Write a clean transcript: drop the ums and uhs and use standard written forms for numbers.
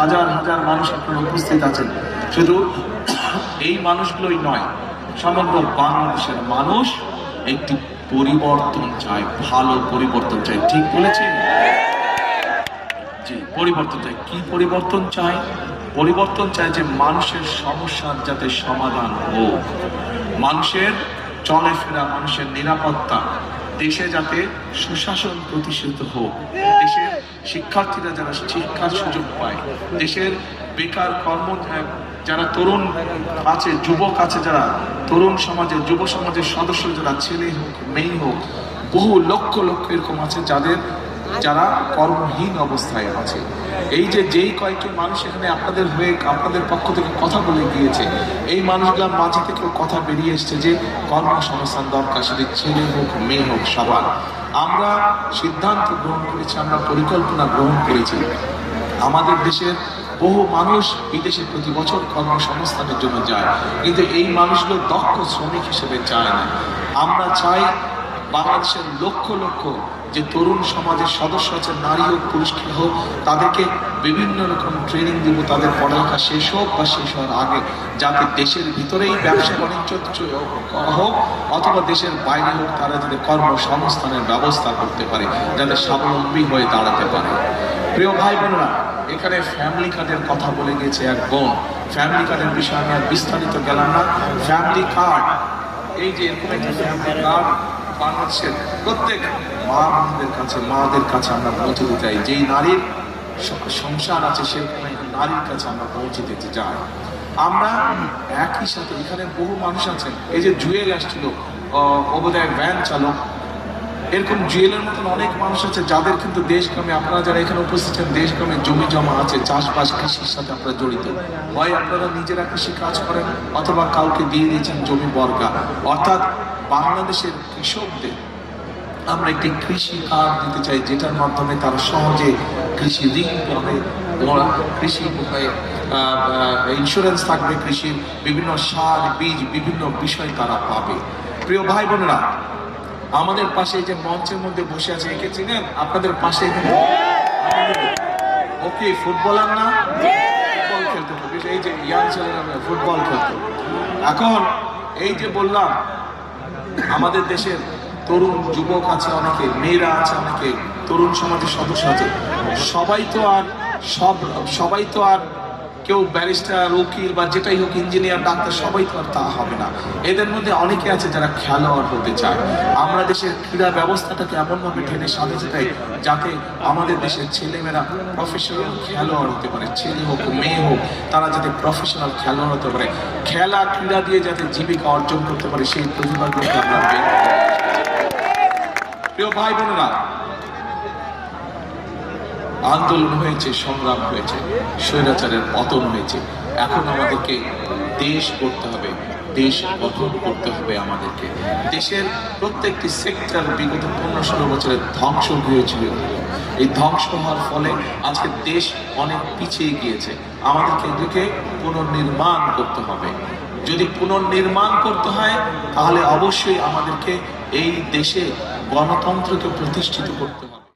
হাজার হাজার মানুষ আপনারা উপস্থিত আছেন। শুধু এই মানুষগুলোই নয়, সমগ্র বাংলাদেশের মানুষ একটি পরিবর্তন চায়, ভালো পরিবর্তন চায়। ঠিক বলেছেন? জি, পরিবর্তন চাই। কি পরিবর্তন চাই? পরিবর্তন চাই যে মানুষের সমস্যার যাতে সমাধান হোক, মানুষের চলাফেরা, মানুষের নিরাপত্তা, দেশে যাতে সুশাসন প্রতিষ্ঠিত হোক, দেশের শিক্ষার্থীরা যারা শিক্ষার সুযোগ পায়, দেশের বেকার কর্ম যারা তরুণ আছে, যুবক আছে, যারা তরুণ সমাজের যুব সমাজের সদস্য, যারা ছেলে হোক মেয়ে হোক, বহু লক্ষ লক্ষ এরকম আছে যারা কর্মহীন অবস্থায় আছে। এই যে যেই কয়েকটি মানুষ এখানে আপনাদের হয়ে আপনাদের পক্ষ থেকে কথা বলে গিয়েছে, এই মানুষগুলোর মাঝে থেকে কথা বেরিয়ে এসছে যে কর্মসংস্থান দরকার, সেটি ছেলে হোক মেয়ে হোক সবার। আমরা সিদ্ধান্ত গ্রহণ করেছি, আমরা পরিকল্পনা গ্রহণ করেছি। আমাদের দেশের বহু মানুষ বিদেশে প্রতি বছর কর্মসংস্থানের জন্য যায়, কিন্তু এই মানুষগুলো দক্ষ শ্রমিক হিসেবে চায় না। আমরা চাই বাংলাদেশের লক্ষ লক্ষ যে তরুণ সমাজের সদস্য আছে, নারী হোক পুরুষ হোক, তাদেরকে বিভিন্ন রকম ট্রেনিং দিব, তাদের পড়ালেখা শেষ হোক বা শেষ হওয়ার আগে, যাতে দেশের ভিতরেই ব্যবসা বাণিজ্য হোক অথবা দেশের বাইরে হোক, তারা যাতে কর্মসংস্থানের ব্যবস্থা করতে পারে, যাতে স্বাবলম্বী হয়ে দাঁড়াতে পারে। প্রিয় ভাই বোনেরা, এখানে ফ্যামিলি কার্ডের কথা বলে গেছে এক বোন। ফ্যামিলি কার্ডের বিষয়ে আমি আর বিস্তারিত গেলাম না। ফ্যামিলি কার্ড, এই যে এরকম একটা ফ্যামিলি কার্ড বাংলাদেশের প্রত্যেক মাদের কাছে আমরা পৌঁছে দিতে চাই। যেই নারীর সংসার আছে সেরকম একটা নারীর কাছে আমরা পৌঁছে দিতে চাই। আমরা একই সাথে এখানে বহু মানুষ আছেন, এই যে জুয়েল আসছিল, বোধহয় ভ্যান চালক, এরকম জুয়েলের মতন অনেক মানুষ আছে যাদের কিন্তু দেশগ্রামে, আপনারা যারা এখানে উপস্থিত আছেন, দেশগ্রামে জমি জমা আছে, চাষবাস কৃষির সাথে আপনারা জড়িত। হয় আপনারা নিজেরা কৃষি কাজ করেন অথবা কাউকে দিয়ে দিয়েছেন জমি বর্গা। অর্থাৎ বাংলাদেশের কৃষকদের আমরা একটি কৃষি কার্ড দিতে চাই, যেটার মাধ্যমে তারা সহজে কৃষি ঋণ পাবে, কৃষি ইন্স্যুরেন্স থাকবে, কৃষির বিভিন্ন সার বীজ বিভিন্ন বিষয় তারা পাবে। প্রিয় ভাই বোনেরা, আমাদের পাশে যে মঞ্চের মধ্যে বসে আছে, একে চিনেন? আপনাদের পাশে ওকে ফুটবলার না, ফুটবল খেলতে, এই যে ইয়াং ছেলেরা ফুটবল খেলতো। এখন এই যে বললাম, আমাদের দেশের তরুণ যুবক আছে অনেকে, মেয়েরা আছে অনেকে, তরুণ সমাজের সদস্য আছে। সবাই তো আর কেউ ব্যারিস্টার, উকিল বা যেটাই হোক, ইঞ্জিনিয়ার, ডাক্তার, সবাই তো আর তা হবে না। এদের মধ্যে অনেকে আছে যারা খেলোয়াড় হতে চায়। আমরা দেশের ক্রীড়া ব্যবস্থাটাকে এমনভাবে টেনে সাজাতে চাই যাতে আমাদের দেশের ছেলেমেয়েরা প্রফেশনাল খেলোয়াড় হতে পারে, ছেলে হোক মেয়ে হোক, তারা যাতে প্রফেশনাল খেলোয়াড় হতে পারে, খেলা ক্রীড়া দিয়ে যাতে জীবিকা অর্জন করতে পারে, সেই প্রতিভাগুলোকে আমরা বের করতে পারি। প্রিয় ভাই বোনেরা, আন্দোলন হয়েছে, সংগ্রাম হয়েছে, স্বৈরাচারের পতন হয়েছে। এখন আমাদেরকে দেশ করতে হবে, দেশ গঠন করতে হবে। আমাদেরকে দেশের প্রত্যেকটি সেক্টর বিগত 15-16 বছরের ধ্বংস হয়েছিল। এই ধ্বংস হওয়ার ফলে আজকে দেশ অনেক পিছিয়ে গিয়েছে। আমাদেরকে এদেরকে পুনর্নির্মাণ করতে হবে। যদি পুনর্নির্মাণ করতে হয়, তাহলে অবশ্যই আমাদেরকে এই দেশে গণতন্ত্রকে প্রতিষ্ঠিত করতে হবে।